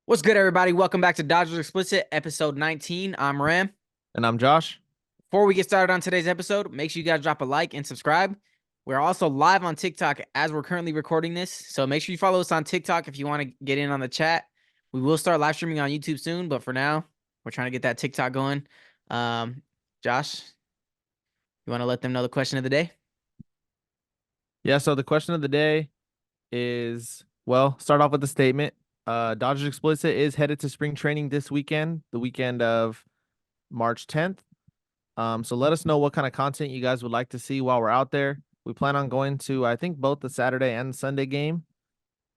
What's good, everybody? Welcome back to Dodgers Explicit, episode 19. I'm Ram. And I'm Josh. Before we get started on today's episode, make sure you guys drop a like and subscribe. We're also live on TikTok as we're currently recording this, so make sure you follow us on TikTok if you want to get in on the chat. We will start live streaming on YouTube soon, but for now, we're trying to get that TikTok going. Josh, you want to let them know the question of the day? Yeah, so the question of the day is, well, start off with the statement. Dodgers Explicit is headed to spring training this weekend, the weekend of March 10th. So let us know what kind of content you guys would like to see while we're out there. We plan on going to, I think, both the Saturday and Sunday game.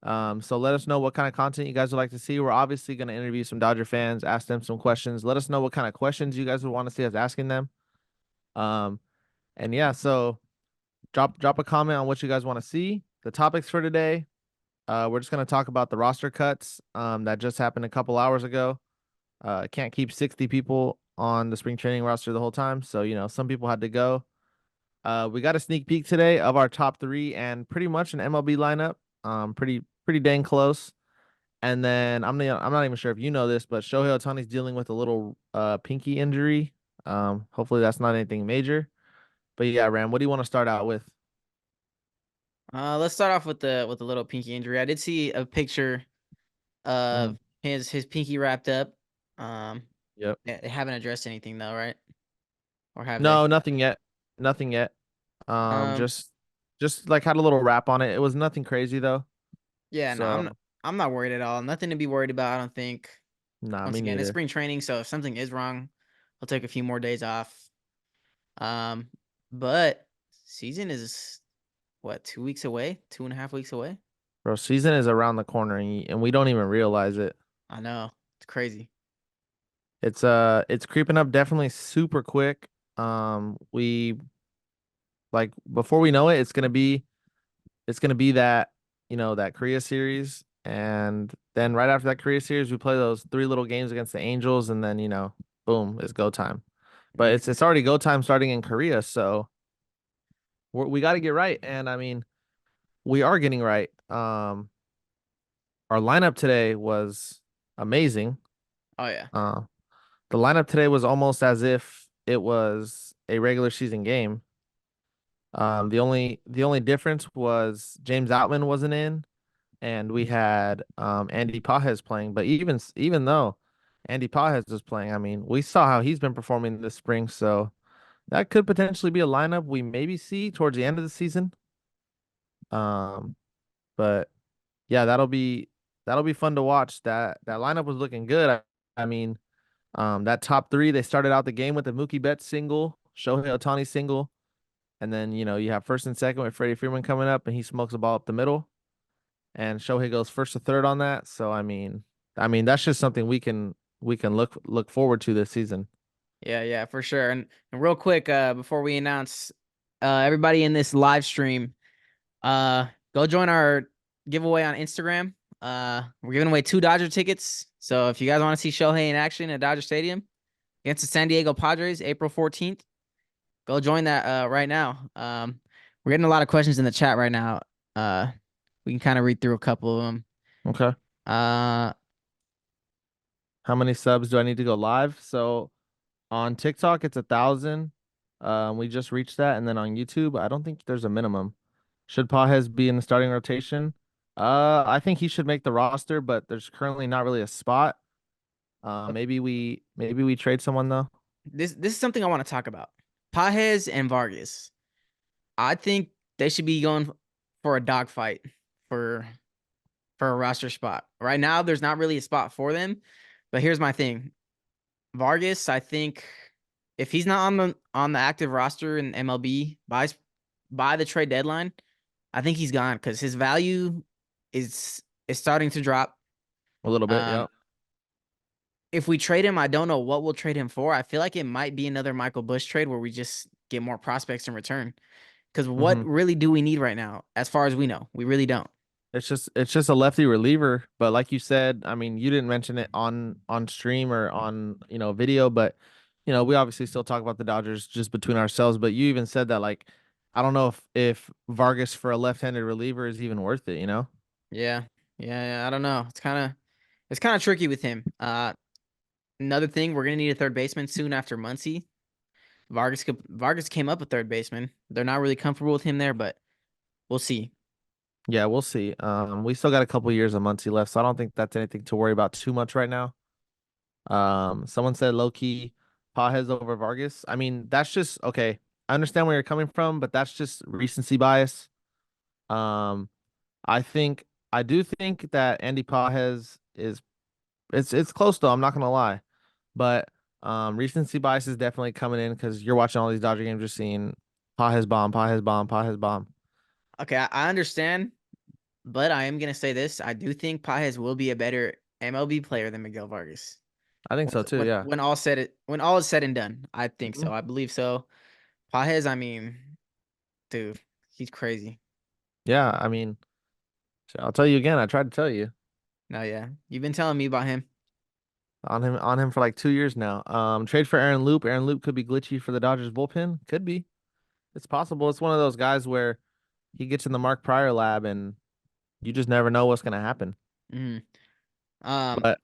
So let us know what kind of content you guys would like to see. We're obviously going to interview some Dodger fans, ask them some questions. Let us know what kind of questions you guys would want to see us asking them. And yeah, so drop a comment on what you guys want to see. The topics for today, we're just going to talk about the roster cuts that just happened a couple hours ago. Can't keep 60 people on the spring training roster the whole time, so some people had to go. We got a sneak peek today of our top three and pretty much an MLB lineup. Pretty dang close. And then I'm not even sure if you know this, but Shohei Ohtani's dealing with a little pinky injury. Hopefully that's not anything major. But yeah, Ram, what do you want to start out with? Let's start off with the little pinky injury. I did see a picture Mhm. of his pinky wrapped up. Um, Yep. they haven't addressed anything though, right? Or have they? No, nothing yet. Nothing yet. Um, Just like had a little wrap on it. It was nothing crazy though. yeah, no, So I'm not worried at all. Nothing to be worried about, I don't think. nah, Once me again, it's neither. spring training, so if something is wrong, I'll take a few more days off. Um, but season is what, 2 weeks away, 2.5 weeks away? Bro, season is around the corner and we don't even realize it. I know. It's crazy. It's creeping up definitely super quick. We like before we know it, it's gonna be that, that Korea series. And then right after that Korea series, we play those three little games against the Angels, and then, boom, it's go time. But Mhm. it's already go time starting in Korea, so we got to get right. And I mean, we are getting right. Our lineup today was amazing. Oh yeah. Uh, the lineup today was almost as if it was a regular season game. The only difference was James Outman wasn't in, and we had Andy Pajes playing. But even though Andy Pajes was playing, I mean, we saw how he's been performing this spring, so that could potentially be a lineup we maybe see towards the end of the season. Um, but yeah, that'll be fun to watch. That lineup was looking good. I mean, that top three, they started out the game with the Mookie Betts single, Shohei Ohtani single, and then you have first and second with Freddie Freeman coming up, and he smokes the ball up the middle, and Shohei goes first to third on that. So I mean that's just something we can look forward to this season. Yeah, yeah, for sure. And real quick, before we announce everybody in this live stream, go join our giveaway on Instagram. We're giving away 2 Dodger tickets. So if you guys want to see Shohei in action at Dodger Stadium against the San Diego Padres, April 14th, go join that right now. We're getting a lot of questions in the chat right now. We can kind of read through a couple of them. Okay. Uh, How many subs do I need to go live? So on TikTok, it's 1,000. We just reached that, and then on YouTube, I don't think there's a minimum. Should Pajes be in the starting rotation? I think he should make the roster, but there's currently not really a spot. Maybe we trade someone though. this is something I want to talk about. Pajes and Vargas. I think they should be going for a dogfight for for a roster spot. Right now, there's not really a spot for them. But here's my thing. Vargas, I think if he's not on the active roster in MLB by the trade deadline, I think he's gone because his value is starting to drop. A little bit, Um, yeah. if we trade him, I don't know what we'll trade him for. I feel like it might be another Michael Bush trade where we just get more prospects in return. Because what hmm really do we need right now? As far as we know, we really don't. it's just a lefty reliever, but like you said, I mean, you didn't mention it on stream or on, video, but we obviously still talk about the Dodgers just between ourselves, but you even said that, like, I don't know if Vargas for a left-handed reliever is even worth it, you know? Yeah, yeah, yeah. I don't know. It's kind of tricky with him. Another thing, we're gonna need a third baseman soon after Muncy. Vargas came up a third baseman. They're not really comfortable with him there, but we'll see. Yeah, we'll see. We still got a couple years of Muncie left, so I don't think that's anything to worry about too much right now. Someone said low key Pajes over Vargas. I mean, that's just okay. I understand where you're coming from, but that's just recency bias. Um, I do think that Andy Pajes is it's close though. I'm not gonna lie, but recency bias is definitely coming in because you're watching all these Dodger games, you're seeing Pajes bomb, Pajes bomb, Pajes bomb. Okay, I understand, but I am gonna say this: I do think Pajes will be a better MLB player than Miguel Vargas. I think so too. Yeah. When all is said and done, I think Mhm. so. I believe so. Pajes, I mean, dude, he's crazy. Yeah. I mean, I'll tell you again. I tried to tell you No, yeah, you've been telling me about him. on him for like 2 years now. Trade for Aaron Loop. Aaron Loop could be glitchy for the Dodgers bullpen. Could be. It's possible. It's one of those guys where he gets in the Mark Pryor lab and you just never know what's gonna happen. Mhm. Um, But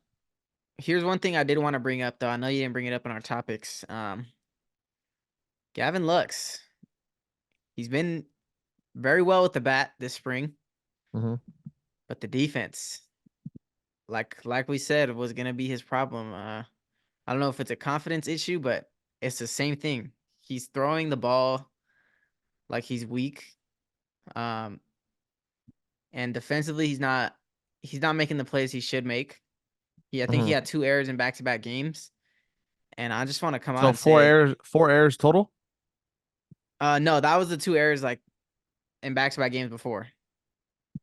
Here's one thing I did want to bring up, though. I know you didn't bring it up in our topics. Gavin Lux, he's been very well with the bat this spring, mhm. but the defense, like we said, was gonna be his problem. I don't know if it's a confidence issue, but it's the same thing. He's throwing the ball like he's weak. Um, and defensively, he's not making the plays he should make. I think he Mhm. had 2 errors in back-to-back games, and I just want to come out So and say, four errors total. no, that was the 2 errors like in back-to-back games before.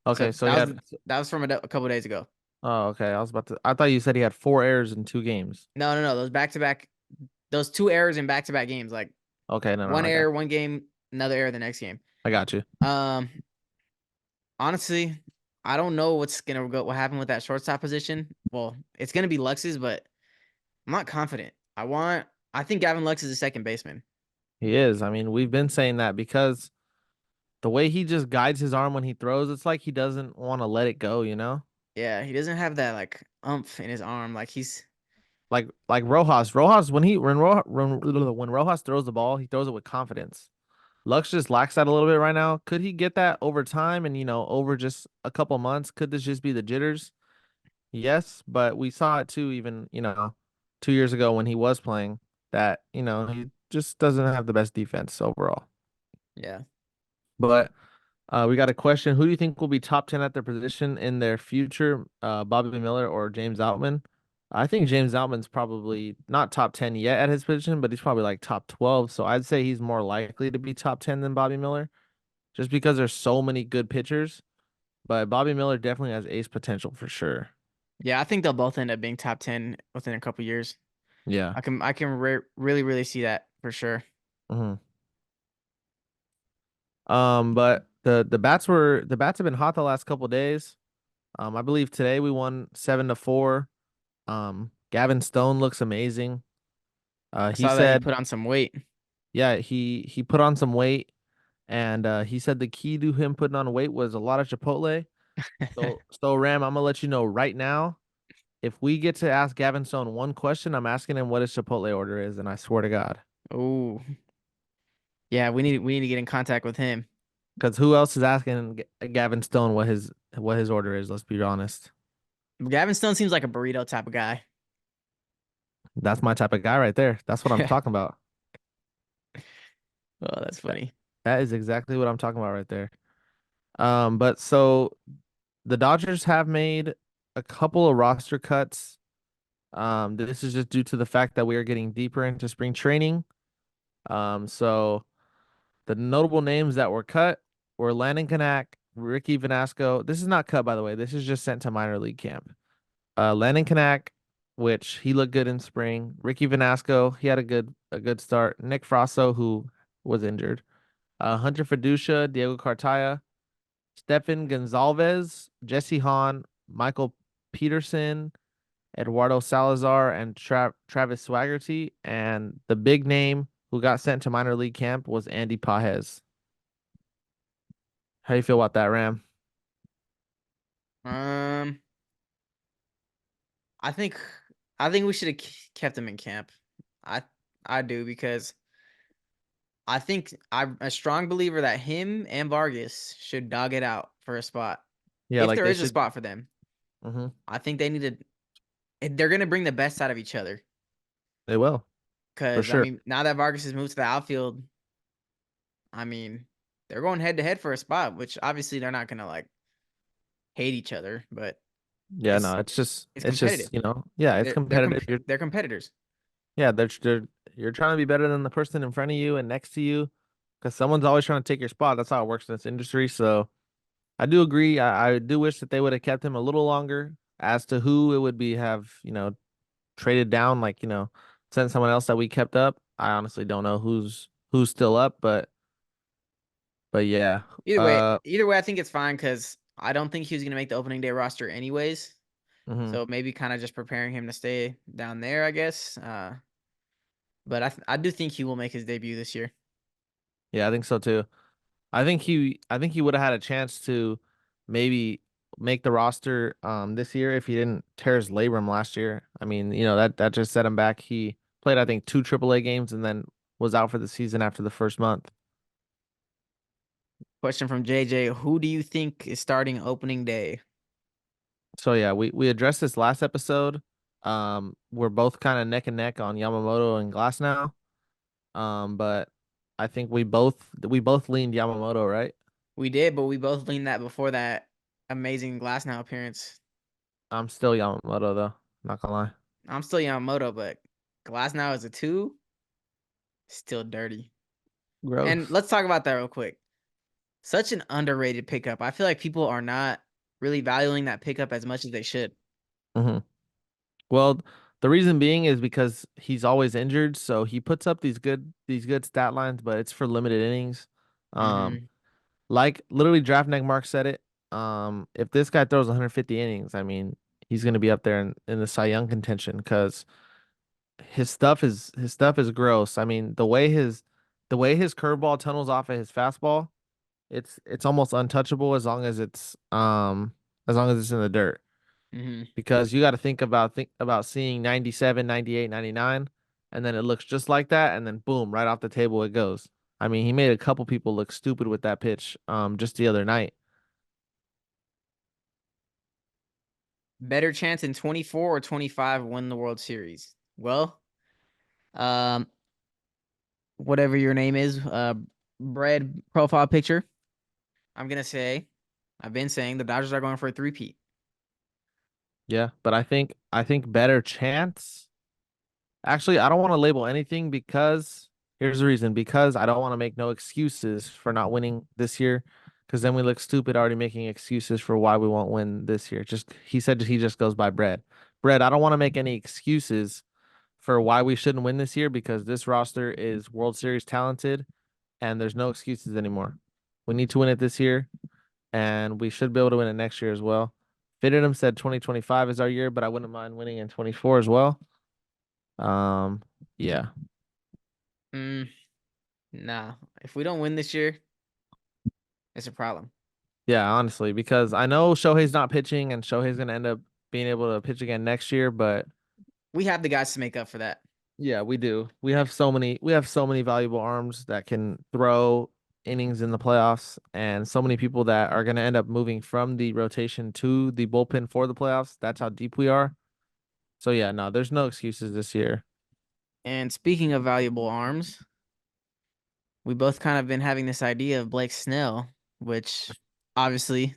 So Okay, so he had. that was from a couple days ago. Oh, okay. I was about to. I thought you said he had 4 errors in 2 games. No, no, no. Those 2 errors in back-to-back games, like Okay, no, no, one I got. error one game, another error the next game. I got you. Um, Honestly, I don't know what happened with that shortstop position. Well, it's gonna be Lux's, but I'm not confident. I think Gavin Lux is a second baseman. He is. I mean, we've been saying that because the way he just guides his arm when he throws, it's like he doesn't want to let it go. You know. Yeah, he doesn't have that like umph in his arm. Like he's Like Rojas. Rojas when Rojas throws the ball, he throws it with confidence. Lux just lacks that a little bit right now. Could he get that over time and over just a couple months? Could this just be the jitters? Yes, but we saw it too even, 2 years ago when he was playing that, he just doesn't have the best defense overall. yeah. But we got a question. Who do you think will be top 10 at their position in their future? Bobby Miller or James Outman? I think James Outman's probably not top 10 yet at his position, but he's probably like top 12. So I'd say he's more likely to be top 10 than Bobby Miller just because there's so many good pitchers. But Bobby Miller definitely has ace potential for sure. Yeah, I think they'll both end up being top 10 within a couple years. Yeah. Really really see that for sure. hmm but the bats have been hot the last couple days. I believe today we won 7-4. Gavin Stone looks amazing. I He saw that he said, put on some weight. yeah, he put on some weight, and he said the key to him putting on weight was a lot of Chipotle. So Ram, I'm gonna let you know right now. If we get to ask Gavin Stone one question, I'm asking him what his Chipotle order is, and I swear to God, Oh, yeah, we need to get in contact with him. because who else is asking Gavin Stone what his order is? Let's be honest. Gavin Stone seems like a burrito type of guy. That's my type of guy right there. That's what I'm talking about. Oh, that's funny. That is exactly what I'm talking about right there. But so the Dodgers have made a couple of roster cuts. This is just due to the fact that we are getting deeper into spring training. So the notable names that were cut were Landon Kanak, Ricky Vanasco. This is not cut, by the way. This is just sent to minor league camp. Landon Kanak, which he looked good in spring. Ricky Vanasco, he had a good start. Nick Frasso, who was injured. Hunter Fiducia, Diego Cartaya, Stefan Gonzalez, Jesse Hahn, Michael Peterson, Eduardo Salazar, and Travis Swaggerty. And the big name who got sent to minor league camp was Andy Pajes. How do you feel about that, Ram? Um, I think I think we should have kept him in camp. I I do because I think I'm a strong believer that him and Vargas should dog it out for a spot. Yeah, If like there they is a should. spot for them, Hmm. I think they need to. They're gonna bring the best out of each other. They will for Because I sure. mean, now that Vargas has moved to the outfield, I mean, they're going head to head for a spot, which obviously they're not gonna like hate each other, but Yeah, it's no, it's it's competitive. just yeah, it's They're competitive. You're they're competitors. yeah, you're trying to be better than the person in front of you and next to you, because someone's always trying to take your spot. That's how it works in this industry. So I do agree. I do wish that they would have kept him a little longer. As to who it would be, have traded down, like sent someone else that we kept up. I honestly don't know who's still up, but yeah. Uh, Either way, I think it's fine because I don't think he was gonna make the opening day roster anyways. mhm. So maybe kind of just preparing him to stay down there, I guess. But I do think he will make his debut this year. Yeah, I think so too. I think he would have had a chance to maybe make the roster this year if he didn't tear his labrum last year. I mean, that just set him back. He played I think two AAA games and then was out for the season after the first month. Question from JJ: Who do you think is starting opening day? So yeah, we addressed this last episode. We're both kind of neck and neck on Yamamoto and Glass now. But I think we both leaned Yamamoto, right? We did, but we both leaned that before that amazing Glass Now appearance. I'm still Yamamoto though. Not gonna lie. I'm still Yamamoto, but Glass Now is a two, still dirty. And Gross. let's talk about that real quick. Such an underrated pickup. I feel like people are not really valuing that pickup as much as they should. Hmm. Well, the reason being is because he's always injured, so he puts up these good stat lines, but it's for limited innings. Um, Hmm. like literally Draftneck Mark said it. If this guy throws 150 innings, I mean, he's gonna be up there in the Cy Young contention because his stuff is gross. I mean, the way his curveball tunnels off of his fastball, it's almost untouchable as long as it's in the dirt. Hmm. Because you got to think about seeing 97, 98, 99, and then it looks just like that, and then boom, right off the table it goes. I mean, he made a couple people look stupid with that pitch just the other night. Better chance in 24 or 25 win the World Series. Well, um, whatever your name is, bread profile picture. I'm gonna say, I've been saying the Dodgers are going for a three-peat. Yeah, but I think better chance. Actually, I don't want to label anything because here's the reason. Because I don't want to make no excuses for not winning this year. Because then we look stupid already making excuses for why we won't win this year. Just he said he just goes by bread. Bread, I don't want to make any excuses for why we shouldn't win this year because this roster is World Series talented and there's no excuses anymore. We need to win it this year and we should be able to win it next year as well. Fitted said 2025 is our year, but I wouldn't mind winning in 24 as well. Um, yeah. Mm, nah, if we don't win this year, it's a problem. Yeah, honestly, because I know Shohei's not pitching and Shohei's gonna end up being able to pitch again next year, but We have the guys to make up for that. yeah, we do. We have so many valuable arms that can throw innings in the playoffs and so many people that are gonna end up moving from the rotation to the bullpen for the playoffs. That's how deep we are. So yeah, no, there's no excuses this year. And speaking of valuable arms, we both kind of been having this idea of Blake Snell, which obviously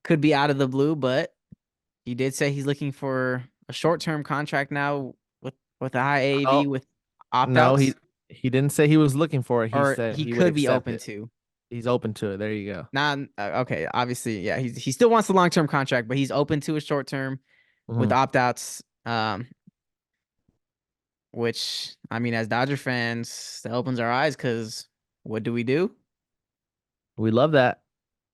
could be out of the blue, but he did say he's looking for a short-term contract now with a high Oh, AAV with no, he opt-outs, he didn't say he was looking for it. He or said he he would could be accept open it. to. He's open to it. There you go. Not okay. Obviously, yeah, he still wants the long-term contract, but he's open to a short-term with Mhm. opt-outs. Which I mean, as Dodger fans, that opens our eyes because what do we do? We love that.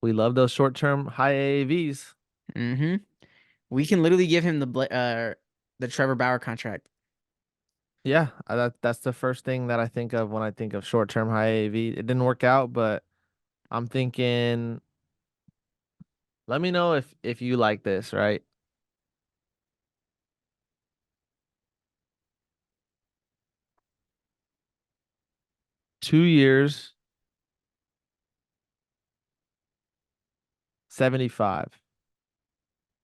We love those short-term high AAVs. Hmm. We can literally give him the Trevor Bauer contract. Yeah, that's the first thing that I think of when I think of short-term high AAV. It didn't work out, but I'm thinking, let me know if you like this, right? 2 years, 75.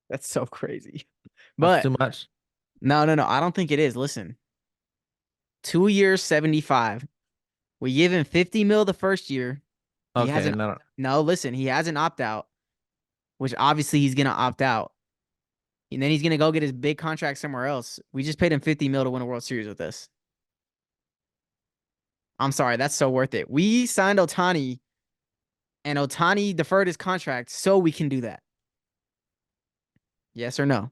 That's so crazy. That's But too much. no, no, no. I don't think it is. Listen, 2 years, 75. We give him 50 mil the first year. He Okay, hasn't. no. No, listen, he has an opt out, which obviously he's gonna opt out, and then he's gonna go get his big contract somewhere else. We just paid him 50 mil to win a World Series with this. I'm sorry, that's so worth it. We signed Otani, and Otani deferred his contract so we can do that. Yes or no?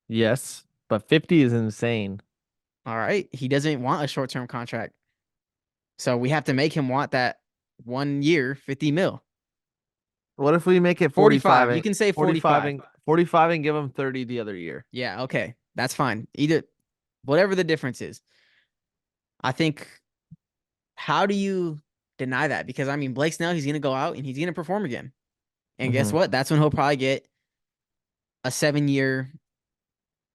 Yes, but 50 is insane. All right. He doesn't want a short term contract. So we have to make him want that 1 year, 50 mil. What if we make it 45 45. You and can say 45 45. and 45 and give him 30 the other year? Yeah, okay. That's fine. Either whatever the difference is. I think how do you deny that? Because I mean Blake Snell, he's gonna go out and he's gonna perform again. And guess Hmm. what? That's when he'll probably get a 7 year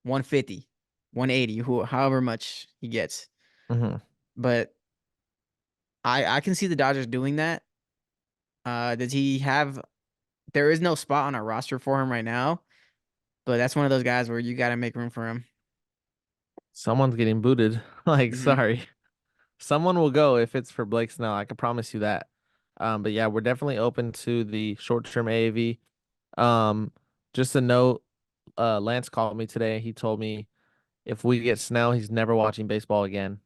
150, 180, however much he gets. Hmm. But I can see the Dodgers doing that. Does he have there is no spot on our roster for him right now, but that's one of those guys where you got to make room for him. Someone's getting booted. Like, Hmm. sorry. Someone will go if it's for Blake Snell. I can promise you that. But yeah, we're definitely open to the short-term AAV. Um, just a note, Lance called me today. He told me if we get Snell, he's never watching baseball again.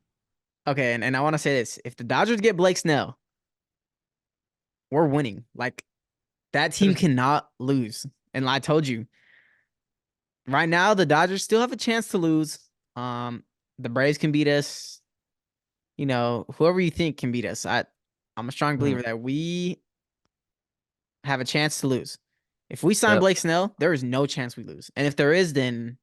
Okay, and I want to say this: if the Dodgers get Blake Snell, we're winning. Like that team There's cannot lose. And I told you, right now the Dodgers still have a chance to lose. The Braves can beat us. You know, whoever you think can beat us. I'm a strong Mhm. believer that we have a chance to lose. If we sign Yep. Blake Snell, there is no chance we lose. And if there is, then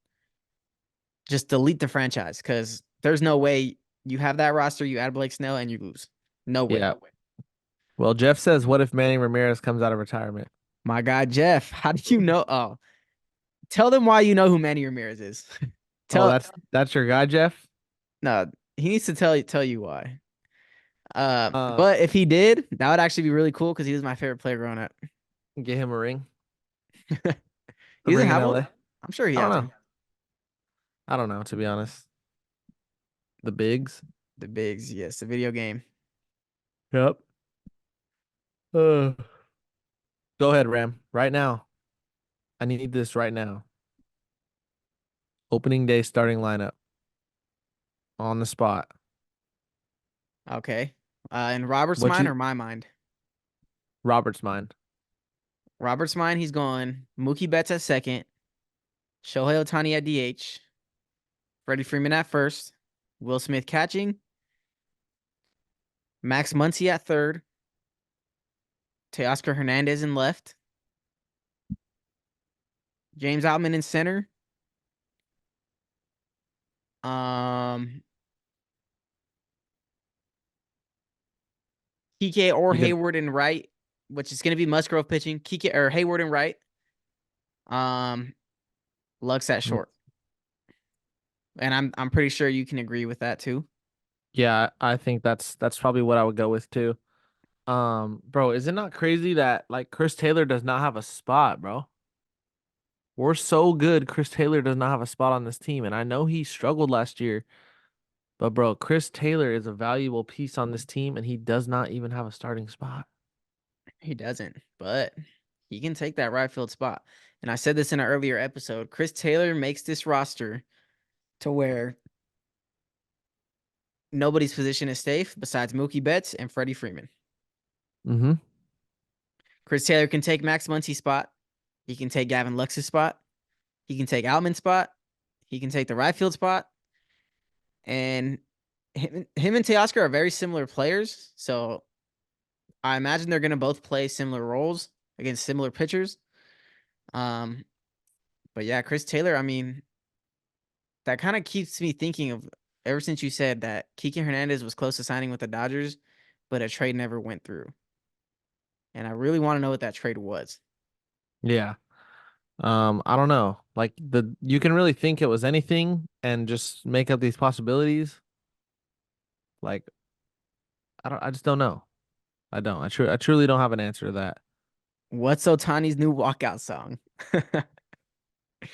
just delete the franchise because there's no way you have that roster, you add Blake Snell, and you lose. No way. Yeah. Well, Jeff says, what if Manny Ramirez comes out of retirement? My guy Jeff, how do you know? Oh, tell them why you know who Manny Ramirez is. Oh, Tell that's your guy, Jeff? no, he needs to tell you why. Uh, But if he did, that would actually be really cool because he was my favorite player growing up. get him a ring He to doesn't bring in have one. LA. I'm sure he I don't has know. one. I don't know, to be honest. The bigs. The bigs, yes, the video game. Yep. Uh, go ahead, Ram. Right now. I need this right now. Opening day starting lineup on the spot. Okay. In Robert's What mind you or my mind? Robert's mind. Robert's mind, he's going Mookie Betts at second, Shohei Ohtani at DH, Freddie Freeman at first, Will Smith catching, Max Muncy at third, Teoscar Hernandez in left, James Outman in center, um, Kike or You can Hayward in right, which is going to be Musgrove pitching. Kike or Hayward in right, um, Lux at mm, short, and I'm pretty sure you can agree with that too. yeah, I think that's probably what I would go with too. Bro, is it not crazy that like Chris Taylor does not have a spot, bro? We're so good. Chris Taylor does not have a spot on this team. And I know he struggled last year, but bro, Chris Taylor is a valuable piece on this team and he does not even have a starting spot. He doesn't, but he can take that right field spot. And I said this in an earlier episode. Chris Taylor makes this roster to where nobody's position is safe besides Mookie Betts and Freddie Freeman. Mm-hmm. Chris Taylor can take Max Muncy's spot. He can take Gavin Lux's spot. He can take Outman's spot. He can take the right field spot. And him and Teoscar are very similar players. So I imagine they're going to both play similar roles against similar pitchers. Um, but yeah, Chris Taylor, I mean, that kind of keeps me thinking of ever since you said that Kike Hernandez was close to signing with the Dodgers, but a trade never went through. And I really want to know what that trade was. Yeah. I don't know. Like you can really think it was anything and just make up these possibilities. Like I just don't know. I don't. I truly don't have an answer to that. What's Otani's new walkout song? Do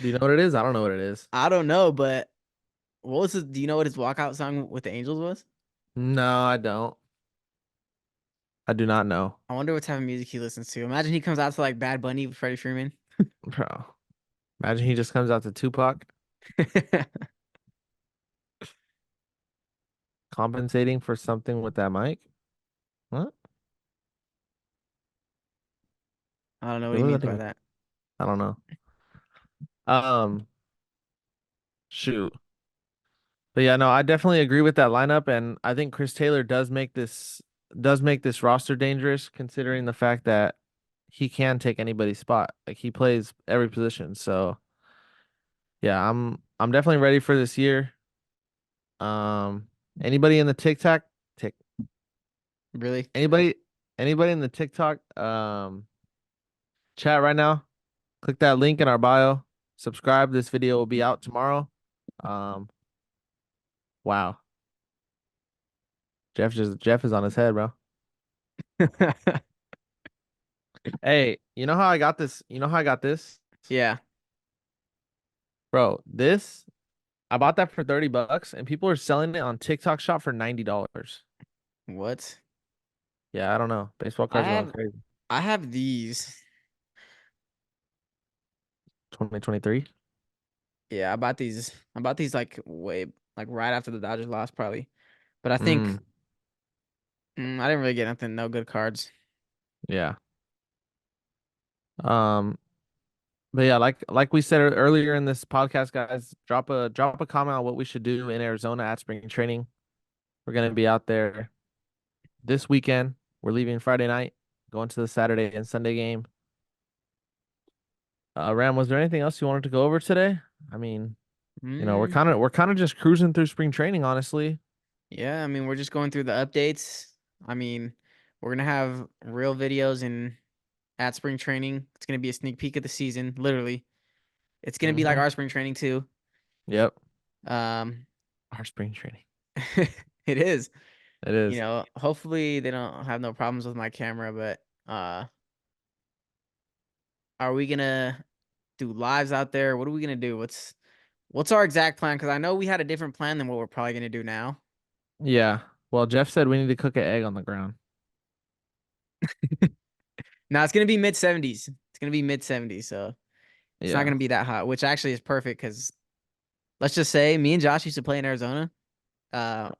you know what it is? I don't know what it is. I don't know, but what was his, do you know what his walkout song with the Angels was? No, I don't. I do not know. I wonder what type of music he listens to. Imagine he comes out to like Bad Bunny with Freddie Freeman. Bro. Imagine he just comes out to Tupac compensating for something with that mic. What? I don't know what What he does means that by even? that. I don't know. Um, shoot. But yeah, no, I definitely agree with that lineup, and I think Chris Taylor does make this roster dangerous, considering the fact that he can take anybody's spot. Like he plays every position. So yeah, I'm definitely ready for this year. Um, anybody in the tick Really? anybody anybody in the TikTok chat right now, click that link in our bio. Subscribe. This video will be out tomorrow. Um, wow. Jeff is on his head, bro. Hey, you know how I got this? You know how I got this? Yeah. Bro, this I bought that for $30 and people are selling it on TikTok shop for $90. What? Yeah, I don't know. Baseball I cards are going have crazy. I have these. 2023. Yeah, I bought these. I bought these like way like right after the Dodgers lost probably. But I think Mm, I didn't really get nothing, no good cards. yeah. Um, but yeah, like we said earlier in this podcast, guys, drop a comment on what we should do in Arizona at spring training. We're gonna be out there this weekend. We're leaving Friday night, going to the Saturday and Sunday game. Ram, was there anything else you wanted to go over today? I mean, Mm, we're kind of just cruising through spring training, honestly. yeah, I mean we're just going through the updates. I mean, we're gonna have real videos in at spring training. It's gonna be a sneak peek of the season, literally. It's gonna be like Hmm. our spring training too. Yep. Um, Our spring training. it is. It You is. know, hopefully they don't have no problems with my camera, but are we gonna do lives out there? What are we gonna do? What's our exact plan? Because I know we had a different plan than what we're probably gonna do now. Yeah. Well, Jeff said we need to cook an egg on the ground. Now it's gonna be mid 70s. It's gonna be mid 70s, so it's not Yeah. gonna be that hot, which actually is perfect because let's just say me and Josh used to play in Arizona, uh,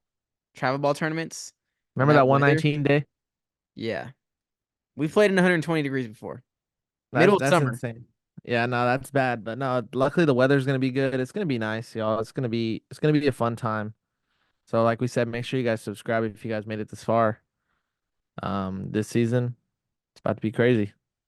travel ball tournaments in Remember that that weather. 119 day? Yeah, we played in 120 degrees before, middle of That's summer. insane. Yeah, no, that's bad. But no, luckily the weather's gonna be good. It's gonna be nice, y'all. It's gonna be a fun time. So like we said, make sure you guys subscribe if you guys made it this far. This season, it's about to be crazy.